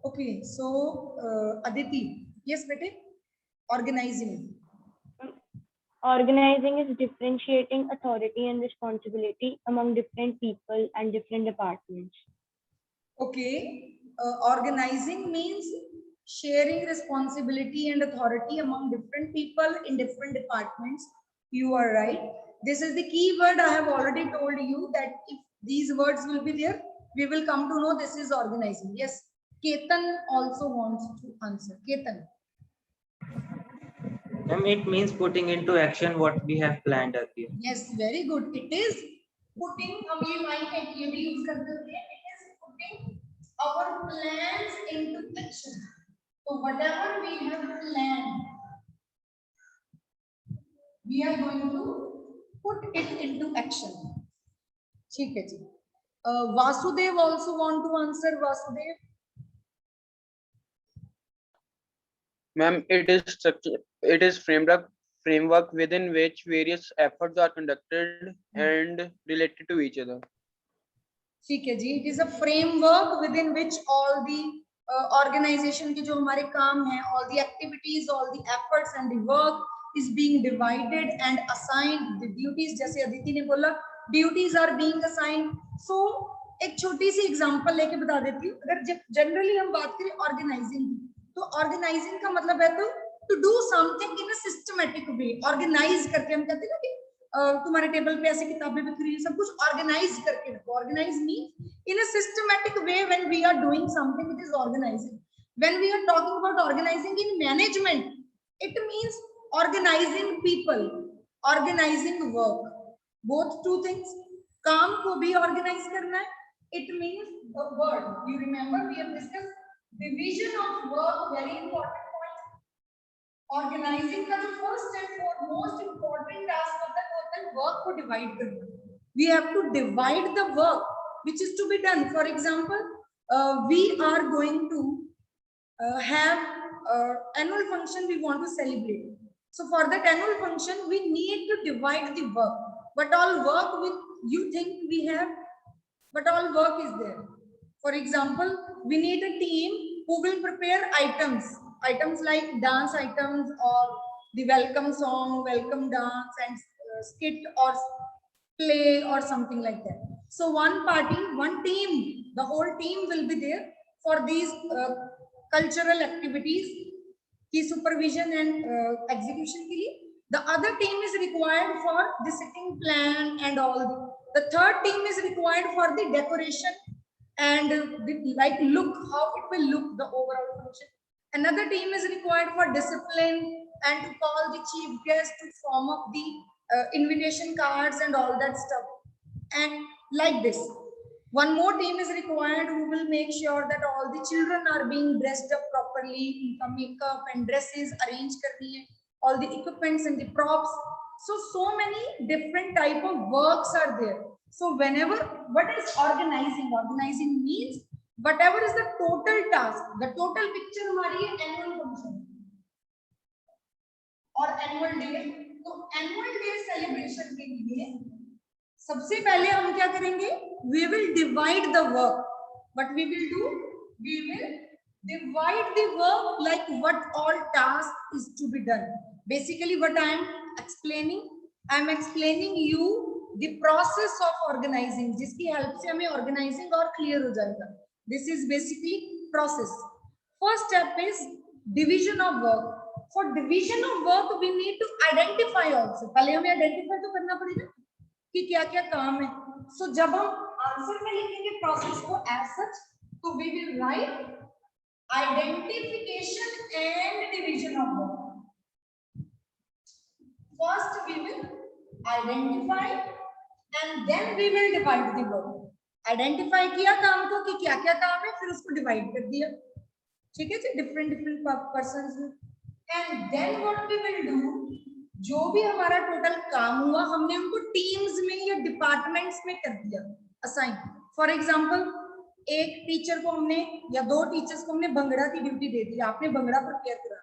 Okay, so Aditi, yes bete, organizing. Organizing is differentiating authority and responsibility among different people and different departments. Okay, organizing means sharing responsibility and authority among different people in different departments. You are right. This is the key word. I have already told you that if these words will be there, we will come to know this is organizing. Yes, Ketan also wants to answer. Ketan. It means putting into action what we have planned earlier. Yes, very good. It is putting, हम ये line ये भी use करते हैं. It is putting our plans into action. So whatever we have planned, we are going to put it into action. ठीक है जी. Vasudev also want to answer. Vasudev. Ma'am, it is structure. It is framework within which various efforts are conducted and related to each other. ठीक है जी. It is a framework within which all the organization के जो हमारे काम हैं, all the activities, all the efforts and the work is being divided and assigned. The duties, जैसे अदिति ने बोला, duties are being assigned. So एक छोटी सी एग्जांपल लेके बता देती हूँ. अगर जनरली हम बात करें ऑर्गेनाइजिंग की, तो ऑर्गेनाइजिंग का मतलब है to do something in a systematic way. Organize करके हम कहते हैं ना कि तुम्हारे टेबल पे ऐसे किताबें बिखरी हुई, सब कुछ ऑर्गेनाइज करके रखो. Organize means in a systematic way. When we are doing something it is organizing. When we are talking about organizing in management, it means organizing people, organizing work. Both two things. काम को भी organize करना है. It means the word, you remember we have discussed division of work, very important. Organizing का जो first and most important task होता है work को डिवाइड करना. We have to divide the work which is to be done. For example, we are going to have annual function we want to celebrate. So for that annual function we need to divide the work. What all work with you think we have, what all work is there? For example, we need a team who will prepare items like dance items or the welcome song, welcome dance and skit or play or something like that. So one party, one team, the whole team will be there for these cultural activities की supervision and execution के लिए. The other team is required for the sitting plan and all. The third team is required for the decoration and like look, how it will look, the overall function. Another team is required for discipline and to call the chief guest, to form up the invitation cards and all that stuff. And like this, one more team is required who will make sure that all the children are being dressed up properly, इनका makeup and dresses arrange करनी है, all the equipments and the props. So many different type of works are there. So whenever, what is organizing? Organizing means whatever is the total task, the total picture हमारी है annual function और annual day. तो annual day celebration के लिए सबसे पहले हम क्या करेंगे? We will divide the work. What we will do? We will divide the work like what all task is to be done. Basically what I am explaining you the process of organizing, जिसकी help से हमें organizing और clear हो जाएगा. This is basically process. First step is division of work. For division of work we need to identify also. पहले हमें identify तो करना पड़ेगा कि क्या क्या काम है. So जब हम आंसर में लिखेंगे प्रोसेस को as such, तो we will write identification and division of work. First we will identify and then we will divide the work. Identify किया काम को कि क्या क्या काम है, फिर उसको divide कर दिया. ठीक है जी, different persons में. And then what we will do, जो भी हमारा टोटल काम हुआ हमने उनको टीम्स में या डिपार्टमेंट्स में कर दिया असाइन. फॉर एग्जांपल, एक टीचर को हमने या दो टीचर्स को हमने भंगड़ा की ड्यूटी दे दी, आपने भंगड़ा प्रिपेयर करा.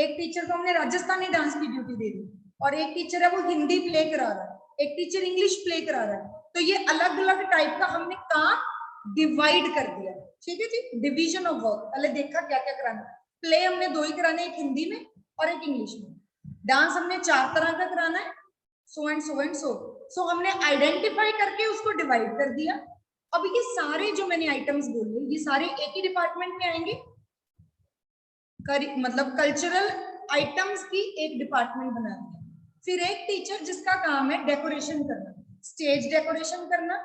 एक टीचर को हमने राजस्थानी डांस की ड्यूटी दे दी और एक टीचर है वो हिंदी प्ले करा रहा है, एक टीचर इंग्लिश प्ले करा रहा है. तो ये अलग अलग टाइप का हमने काम डिवाइड कर दिया. ठीक है जी। डिवीजन ऑफ वर्क, पहले देखा क्या क्या कराना। प्ले हमने 2 ही कराने, एक हिंदी में और एक इंग्लिश में। डांस हमने 4 तरह का कराना है, so and so and so. सो हमने आइडेंटिफाई करके उसको डिवाइड कर दिया। अब ये सारे जो मैंने आइटम्स बोले ये सारे एक ही डिपार्टमेंट में आएंगे। मतलब कल्चरल आइटम्स की एक डिपार्टमेंट बना दिया। फिर एक टीचर जिसका काम है डेकोरेशन करना, स्टेज डेकोरेशन करना,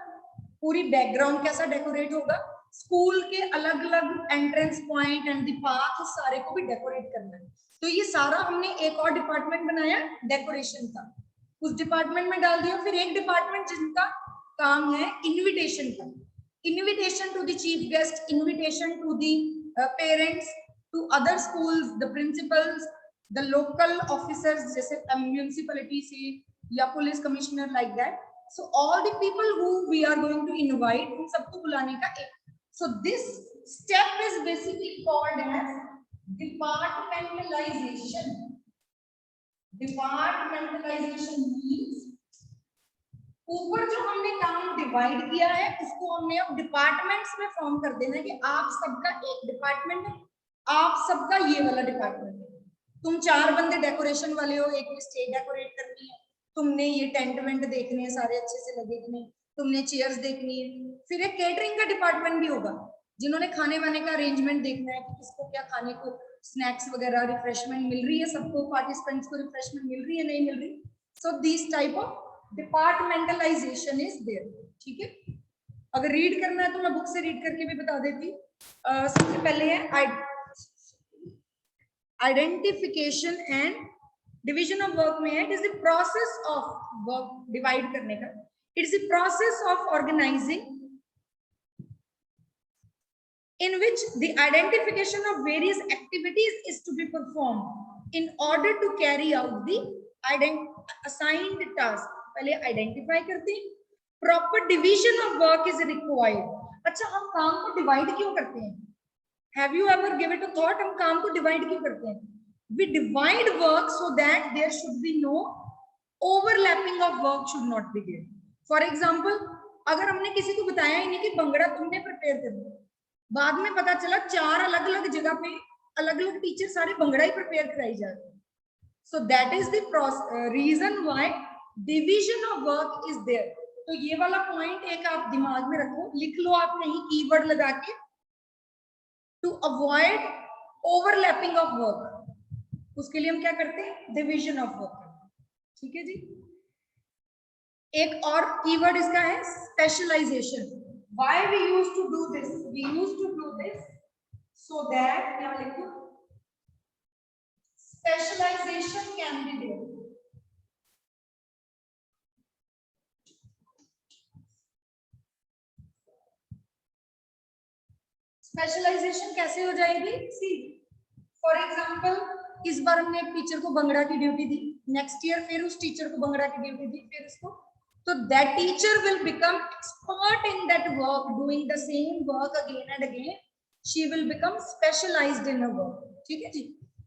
पूरी बैकग्राउंड कैसा डेकोरेट होगा, स्कूल के अलग अलग entrance point and the path, सारे को भी डेकोरेट करना है। तो ये सारा हमने एक और डिपार्टमेंट बनाया डेकोरेशन का, उस डिपार्टमेंट में डाल दिया। फिर एक डिपार्टमेंट जिनका काम है इनविटेशन का, invitation to the chief guest, invitation to the parents, to other schools, the principals, the local officers जैसे म्यूनिसिपैलिटी से या police commissioner, like that. So all the people who we are going to invite, उन सबको बुलाने का एक। So this step is basically called as departmentalization. Departmentalization means ऊपर जो हमने काम डिवाइड किया है उसको हमने अब डिपार्टमेंट्स में फॉर्म कर देना है कि आप सबका एक डिपार्टमेंट है, आप सबका ये वाला डिपार्टमेंट है। तुम 4 बंदे डेकोरेशन वाले हो, एक में स्टेज डेकोरेट करनी है, तुमने ये टेंट वेंट देखने हैं सारे अच्छे से लगे कि नहीं, तुमने चेयर्स देखनी है। फिर एक केटरिंग का डिपार्टमेंट भी होगा, जिन्होंने खाने वाने का अरेंजमेंट देखना है कि किसको क्या खाने को, स्नैक्स वगैरह, रिफ्रेशमेंट मिल रही है सबको, पार्टिसिपेंट्स को रिफ्रेशमेंट मिल रही है नहीं मिल रही। So this type of departmentalization is there. ठीक है, अगर रीड करना है तो मैं बुक से रीड करके भी बता देती। सबसे पहले है identification and division of work में है, it is the process of work divide करने का, it is the process of organizing in which the identification of various activities is to be performed in order to carry out the assigned task। पहले identify करते हैं, proper division of work is required. अच्छा, हम काम को divide क्यों करते हैं? Have you ever give it a thought? हम काम को डिवाइड क्यों करते हैं? We divide work so that there should be no overlapping of work, should not be there. For example, अगर हमने किसी को बताया ही नहीं कि भंगड़ा तुमने प्रिपेयर करना, बाद में पता चला 4 अलग अलग जगह पे अलग अलग टीचर सारे भंगड़ा ही प्रिपेयर कराई जा रहे हैं। So that is the reason why division of work is there. तो ये वाला पॉइंट एक आप दिमाग में रखो, लिख लो आप कहीं कीवर्ड लगा के, to avoid overlapping of work. उसके लिए हम क्या करते हैं? Division of work. ठीक है जी। एक और कीवर्ड इसका है specialization. Why we used to do this? We used to do this so that क्या लिखो, specialization can be there। Specialization कैसे हो जाएगी? सी फॉर एग्जांपल, इस बार हमने एक टीचर को भंगड़ा की ड्यूटी दी, नेक्स्ट ईयर फिर उस टीचर को भंगड़ा की ड्यूटी दी, फिर उसको, so that teacher will become expert in that work, doing the same work again and again, she will become specialized in her work। ठीक है जी।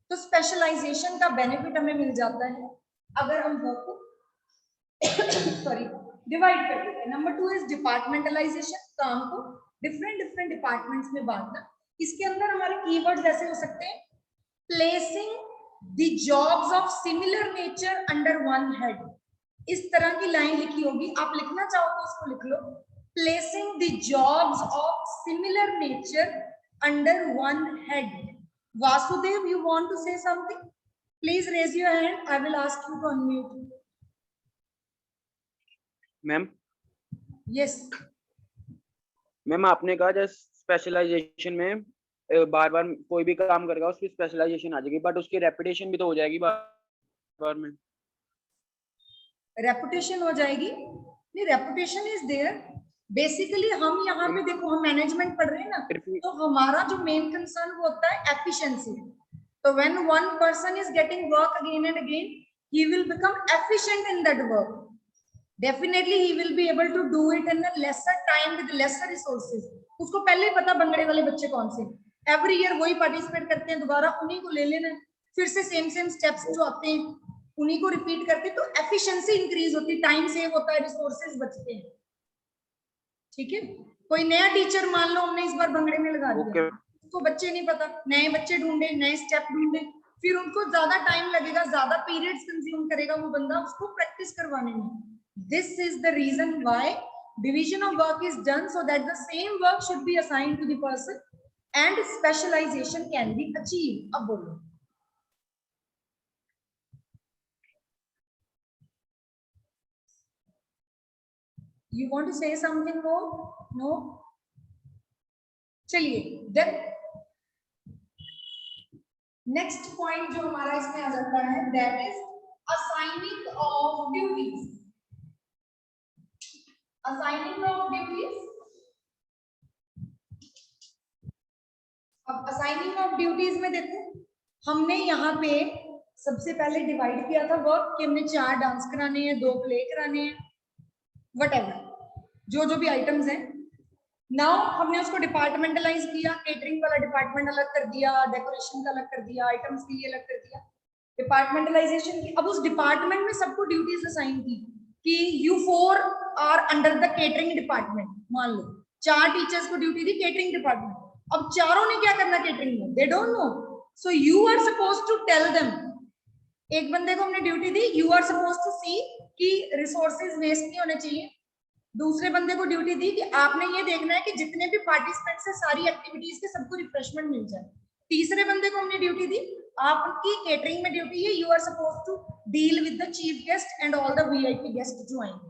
तो स्पेशलाइजेशन का बेनिफिट हमें मिल जाता है अगर हम वर्क को सॉरी डिवाइड कर देते हैं। नंबर 2 इज डिपार्टमेंटलाइजेशन, काम को डिफरेंट डिपार्टमेंट्स में बांटना। इसके अंदर हमारे कीवर्ड्स ऐसे हो सकते हैं, placing the jobs of similar nature under one head. इस तरह की लाइन लिखी होगी, आप लिखना चाहो तो उसको लिख लो, placing the jobs of similar nature under one head. Vasudev, you want to say something? Please raise your hand, I will ask you to unmute. Ma'am yes ma'am, आपने कहा जैसे स्पेशलाइजेशन में बार बार कोई भी काम करेगा उसकी स्पेशलाइजेशन आ जाएगी, बट उसकी रेपुटेशन भी तो हो जाएगी बार बार में। रेपुटेशन हो जाएगी? नहीं, रेपुटेशन इज देयर। बेसिकली हम यहाँ पे देखो, हम मैनेजमेंट पढ़ रहे हैं ना, तो हमारा जो मेन कंसर्न होता है एफिशिएंसी। तो when one person is getting work again and again, he will become efficient in that work. Definitely he will be able to do it in a lesser time with lesser resources. उसको पहले ही पता भंगड़े वाले बच्चे कौन से, every year वही participate करते हैं, दोबारा उन्हीं को ले लेना, फिर से सेम स्टेप्स जो आते हैं उन्हीं को रिपीट करते, तो एफिशिएंसी इंक्रीज होती, टाइम सेव होता है, रिसोर्सेज बचते हैं। ठीक है, कोई नया टीचर मान लो हमने इस बार भंगड़े में लगा दिया, Okay. उसको बच्चे नहीं पता, नए बच्चे ढूंढे, नए स्टेप ढूंढे, फिर उनको ज्यादा टाइम लगेगा, ज्यादा पीरियड्स कंज्यूम करेगा वो बंदा उसको प्रैक्टिस करवाने में. This is the reason why division of work is done, so that the same work should be assigned to the person and specialization can be achieved. अब बोलो. You want to say something more? No? चलिए, then next point जो हमारा इसमें आ जाता है, that is assigning of duties. Assigning of duties. अब assigning of duties में देखो, हमने यहाँ पे सबसे पहले डिवाइड किया था वर्क कि हमने 4 डांस कराने हैं, 2 प्ले कराने हैं, whatever, जो भी आइटम्स हैं. नाउ हमने उसको डिपार्टमेंटलाइज किया, केटरिंग वाला डिपार्टमेंट अलग कर दिया, डेकोरेशन का अलग कर दिया, आइटम्स के लिए अलग कर दिया, डिपार्टमेंटलाइजेशन की. अब उस डिपार्टमेंट में सबको ड्यूटीज असाइन की कि you 4 are under the catering department. मान लो 4 टीचर्स को ड्यूटी दी केटरिंग डिपार्टमेंट. अब चारों ने क्या करना केटरिंग में, they don't know, so you are supposed to tell them. एक बंदे को हमने ड्यूटी दी, you are supposed to see कि रिसोर्सेज वेस्ट नहीं होने चाहिए. दूसरे बंदे को ड्यूटी दी कि आपने ये देखना है कि जितने भी पार्टिसिपेंट्स हैं सारी एक्टिविटीज के सबको रिफ्रेशमेंट मिल जाए. तीसरे बंदे को हमने ड्यूटी दी, आपकी केटरिंग में ड्यूटी है, you are supposed to deal with the chief guest and all the VIP guest जो आएंगे.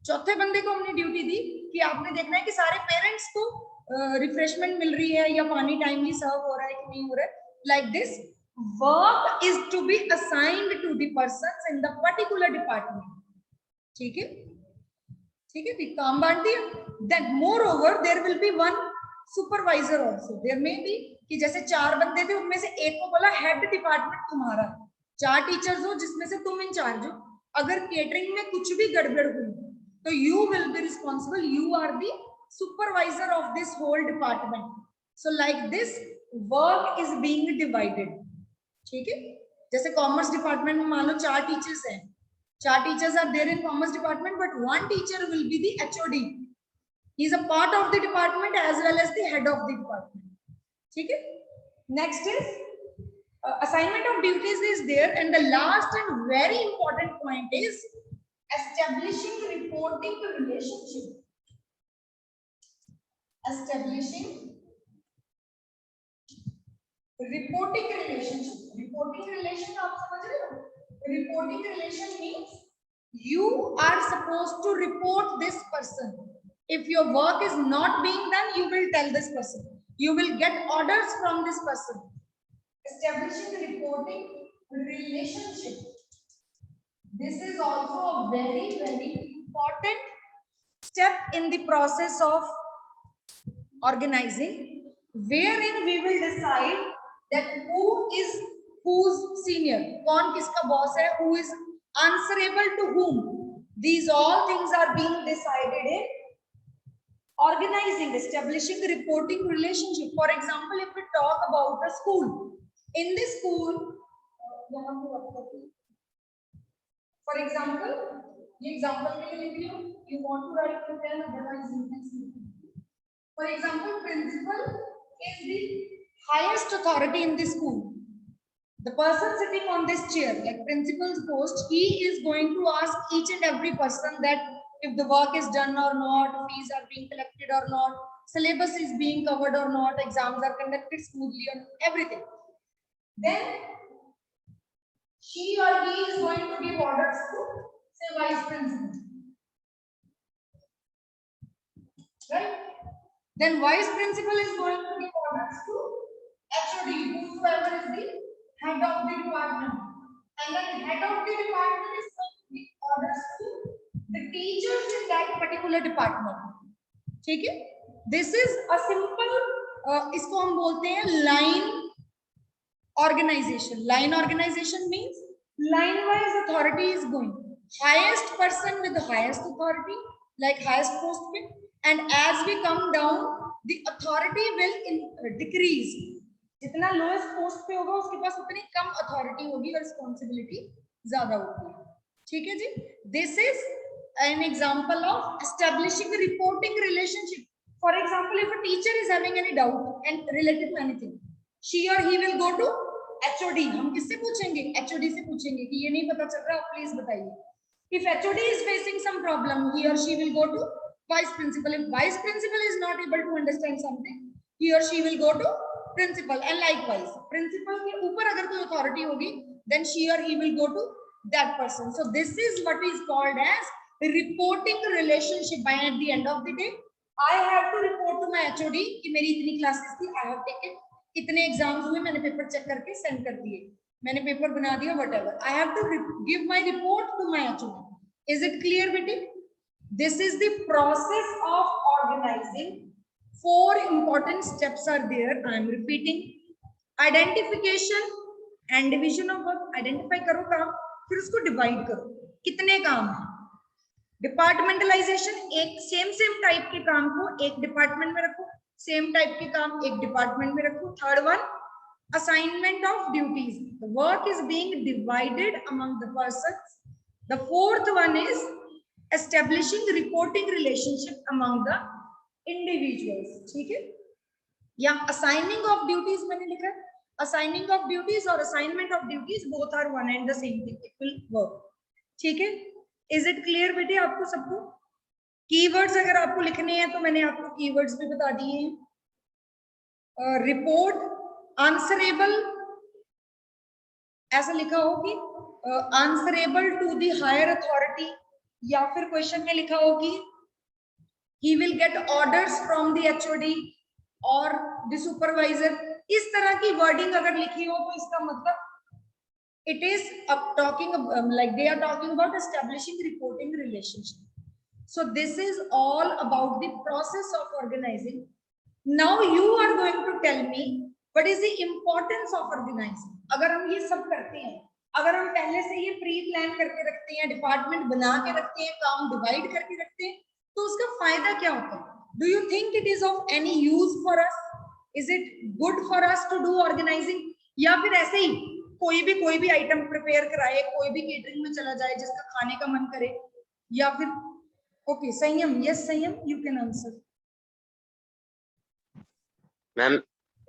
चौथे बंदे को हमने ड्यूटी दी कि आपने देखना है कि सारे पेरेंट्स को रिफ्रेशमेंट मिल रही है या पानी टाइमली सर्व हो रहा है कि नहीं हो रहा है. Like this work is to be assigned to the persons in the particular department. ठीक है, ठीक है, काम बांट दिया. Then moreover there will be one supervisor also. There may be कि जैसे 4 बंदे थे, उनमें से एक को बोला हेड डिपार्टमेंट तुम्हारा, 4 टीचर्स हो जिसमें से तुम इंचार्ज हो. अगर केटरिंग में कुछ भी गड़बड़ हुई तो you will be responsible, you are the supervisor of this whole department. So like this work is being divided. ठीक है, जैसे कॉमर्स डिपार्टमेंट में मान लो 4 टीचर्स हैं, 4 teachers are there in commerce department, but one teacher will be the HOD. He is a part of the department as well as the head of the department. ठीक है. Next is assignment of duties is there, and the last and very important point is establishing reporting relationship. Establishing reporting relationship. Reporting relation आप समझ रहे हो? Reporting relation means you are supposed to report this person. If your work is not being done, you will tell this person. You will get orders from this person. Establishing reporting relationship. This is also a very, very important step in the process of organizing, wherein we will decide that who is who's senior, कौन किसका boss है, who is answerable to whom. These all things are being decided in organizing, establishing reporting relationship. For example, if we talk about a school, in this school, for example, ये example के लिए लिख लो. You want to write to tell, otherwise you can see. For example, principal is the highest authority in the school. The person sitting on this chair, like principal's post, he is going to ask each and every person that if the work is done or not, fees are being collected or not, syllabus is being covered or not, exams are conducted smoothly or everything. Then she or he is going to give orders to, say, vice principal. Right? Then vice principal is going to give orders to HOD, whosoever is the head of the department, and then head of the department is going to give orders to the teachers in that particular department. ठीक है, this is a simple इसको हम बोलते हैं line organization. Line organization means line wise authority is going, highest person with the highest authority, like highest post पे, and as we come down the authority will decrease. जितना lowest post पे होगा उसके पास उतनी कम अथॉरिटी होगी और responsibility ज्यादा होगी. ठीक है जी. This is an example of establishing reporting relationship. For example, if a teacher is having any doubt and related to anything, she or he will go to HOD. हम किससे पूछेंगे? HOD से पूछेंगे कि ये नहीं पता चल रहा, प्लीज बताइए. If HOD is facing some problem, he or she will go to vice principal. If vice principal is not able to understand something, he or she will go to principal. And likewise, principal के ऊपर अगर कोई authority होगी, then she or he will go to that person. So this is what is called as reporting relationship. By at the end of the day, I have to report to my HOD कि मेरी इतनी classes थी, I have taken इतने exams हुए, मैंने paper check करके send कर दिए, मैंने पेपर बना दिया, whatever. I have to give my report to my HOD. Is it clear, बेटे? This is the process of organizing. 4 important steps are there. I am repeating. Identification and division of work. Identify करो काम, फिर उसको divide करो. कितने काम हैं? Departmentalization, एक सेम टाइप के काम को एक डिपार्टमेंट में रखो, सेम टाइप के काम एक डिपार्टमेंट में रखो. Third one, assignment of duties. The work is being divided among the persons. The fourth one is establishing reporting relationship among the individuals. ठीक है? या assigning of duties मैंने लिखा है. Assigning of duties और assignment of duties both are one and the same thing. It will work. ठीक है? Is it clear बेटे आपको सबको? Keywords अगर आपको लिखने हैं तो मैंने आपको keywords भी बता दिए हैं. Report, answerable, ऐसा लिखा हो कि answerable to the higher authority, या फिर क्वेश्चन में लिखा हो कि he will get orders from the HOD or the supervisor. इस तरह की wording अगर लिखी हो तो इसका मतलब it is talking like they are talking about establishing reporting relationship. So this is all about the process of organizing. Now you are going to tell me what is the importance of organizing. अगर हम ये सब करते हैं, अगर हम पहले से ये प्री प्लान करके रखते हैं, डिपार्टमेंट बना के रखते हैं, काम डिवाइड करके रखते हैं, तो उसका फायदा क्या होता है? Do you think it is of any use for us? Is it good for us to do organizing? या फिर ऐसे ही कोई भी आइटम प्रिपेयर कराए, कोई भी केटरिंग में चला जाए जिसका खाने का मन करे, या फिर okay Sanyam, yes Sanyam, you can answer. Ma'am,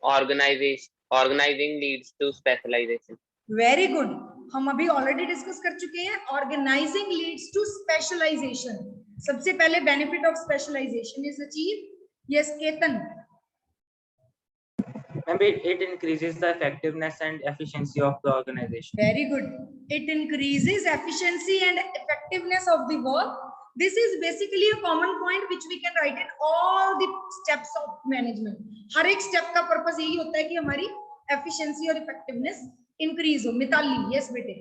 organizing leads to specialization. Very good. हम अभी ऑलरेडी डिस्कस कर चुके हैं. Organizing leads to specialization. सबसे पहले benefit of specialization is achieve. Yes Ketan. Maybe it increases the effectiveness and efficiency of the organization. Very good. It increases efficiency and effectiveness of the work. This is basically a common point which we can write in all the steps of management. हर एक step का purpose यही होता है कि हमारी efficiency और effectiveness increase हो. Mitali, yes बेटे.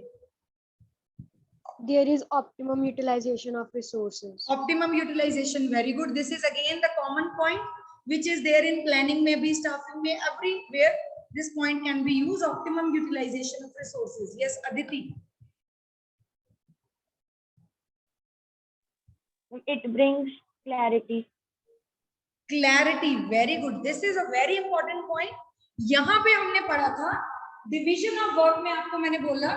There is optimum utilization of resources. Optimum utilization, very good. This is again the common point which is there in planning, maybe staffing, may everywhere. This point can be used. Optimum utilization of resources. Yes, Aditi. It brings clarity. Clarity, very good. This is a very important point. यहाँ पे हमने पढ़ा था division of work में. आपको मैंने बोला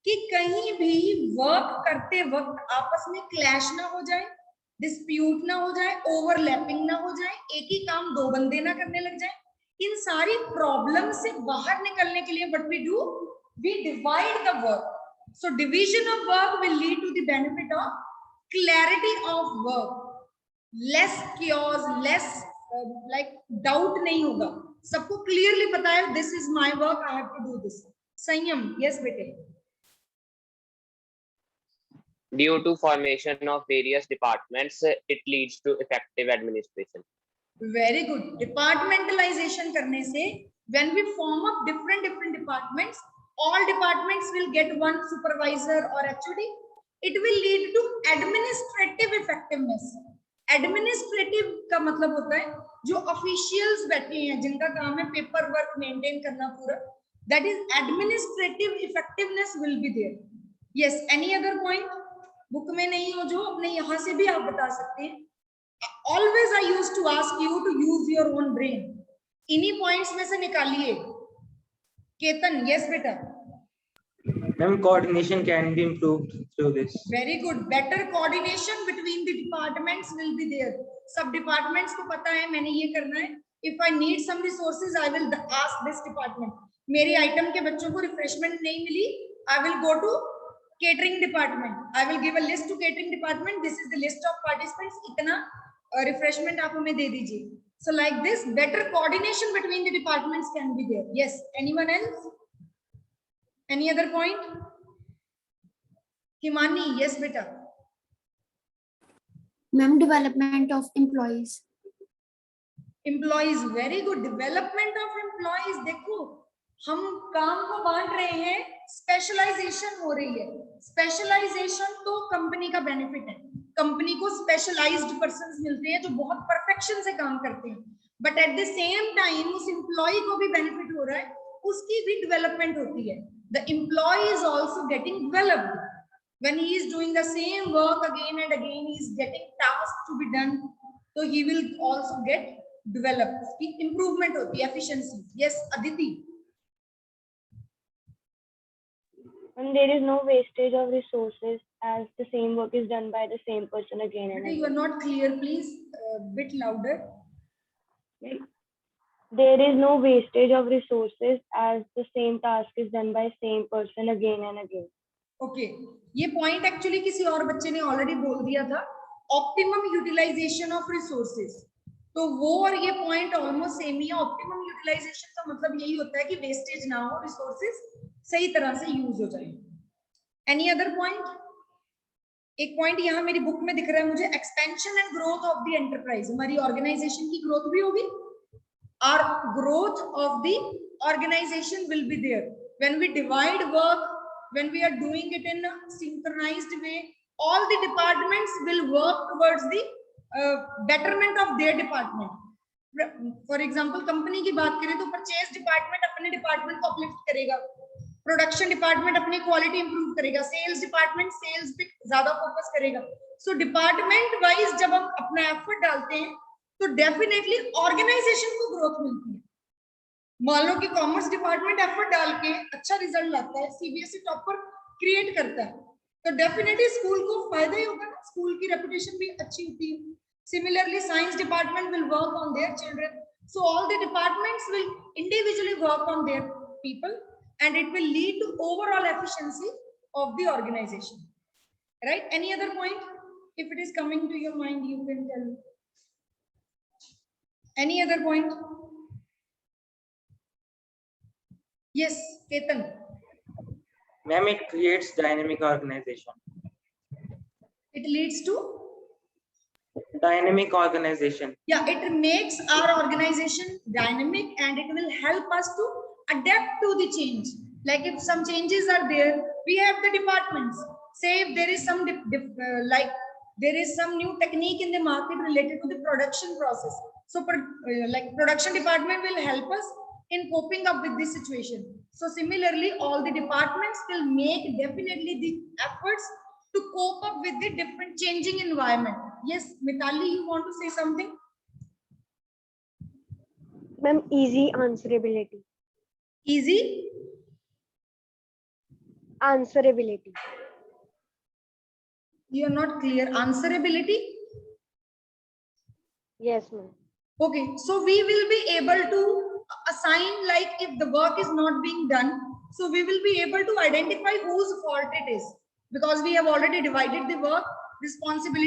कि कहीं भी वर्क करते वक्त आपस में क्लैश ना हो जाए, डिस्प्यूट ना हो जाए, ओवरलैपिंग ना हो जाए, एक ही काम 2 बंदे ना करने लग जाए. इन सारी प्रॉब्लम से बाहर निकलने के लिए what we do, we divide the work. So division of work will lead to the benefit of clarity of work. Less chaos, less like doubt नहीं होगा, सबको क्लियरली पता है this is my work, I have to do this. Sanyam, yes बेटे. Due to formation of various departments, it leads to effective administration. Very good. Departmentalization करने से when we form up different departments, all departments will get one supervisor or HOD. It will lead to administrative effectiveness. Administrative का मतलब होता है जो officials बैठे हैं जिनका काम है पेपर वर्क मेंटेन करना पूरा, that is administrative effectiveness will be there. Yes, any other point? Book में नहीं हो जो अपने यहाँ से भी आप बता सकते हैं. Always I used to ask you to use your own brain. इन्हीं पॉइंट्स में से निकालिए. केतन, यस बेटा. Ma'am, coordination can be improved through this. Very good. Better coordination between the departments will be there. सब departments को पता है मैंने ये करना है. If I need some resources, I will ask this department. मेरी item के बच्चों को refreshment नहीं मिली, I will go to catering department. I will give a list to catering department. This is the list of participants. इतना refreshment आप हमें दे दीजिए. So like this, better coordination between the departments can be there. Yes. Anyone else? Any other point? Himani, yes, beta. Ma'am, development of employees. Employees, very good. Development of employees. देखो, हम काम को बांट रहे हैं, स्पेशलाइजेशन हो रही है. स्पेशलाइजेशन तो कंपनी का बेनिफिट है. कंपनी को स्पेशलाइज्ड पर्संस मिलते हैं जो बहुत परफेक्शन से काम करते हैं. But at the same time उस एम्प्लॉय को भी बेनिफिट हो रहा है, उसकी भी डेवलपमेंट होती है. The employee is also getting developed. When he is doing the same work again and again, he is getting tasks to be done. So he will also get developed. Improvement of the efficiency. Yes, Aditi. And there is no wastage of resources as the same work is done by the same person again and You are again. not clear. Please, bit louder. There is no wastage of resources as the same task is done by same person again and again. Okay. ये point actually किसी और बच्चे ने already बोल दिया था. Optimum utilization of resources. तो वो और ये point almost same ही है. Optimum utilization का मतलब यही होता है कि wastage ना हो, resources सही तरह से use हो जाए. Any other point? एक point यहाँ मेरी book में दिख रहा है मुझे, expansion and growth of the enterprise. हमारी organization की growth भी होगी. Our growth of the organization will be there. When we divide work, when we are doing it in a synchronized way, all the departments will work towards the betterment of their department. For example, company की बात करें तो purchase department अपने department को uplift करेगा, production department अपनी quality improve करेगा, sales department sales पे ज़्यादा focus करेगा. So department wise जब हम अपना effort डालते हैं तो डेफिनेटली ऑर्गेनाइजेशन को ग्रोथ मिलती है. मान लो कि कॉमर्स डिपार्टमेंट एफर्ट डाल के अच्छा रिजल्ट लाता है, सीबीएसई टॉपर क्रिएट करता है, तो डेफिनेटली स्कूल को फायदा ही होगा ना, स्कूल की रेपुटेशन भी अच्छी होती है. Similarly science department will work on their children, so all the departments will individually work on their people and it will lead to overall efficiency of the organization. Right? Any other point? If it is coming to your mind you can tell me. Any other point? Yes, Ketan. Ma'am, it creates dynamic organization. It leads to? Dynamic organization. Yeah, it makes our organization dynamic and it will help us to adapt to the change. Like if some changes are there, we have the departments. Say if there is some like there is some new technique in the market related to the production process. So like production department will help us in coping up with this situation. So similarly, all the departments will make definitely the efforts to cope up with the different changing environment. Yes, Mitali, you want to say something? Ma'am, easy answerability. Easy? Answerability. You are not clear. Answerability? Yes, ma'am. Okay, so we will be able to assign, like if the work is not being done, so we will be able to identify whose fault it is, because we have already divided the work responsibility.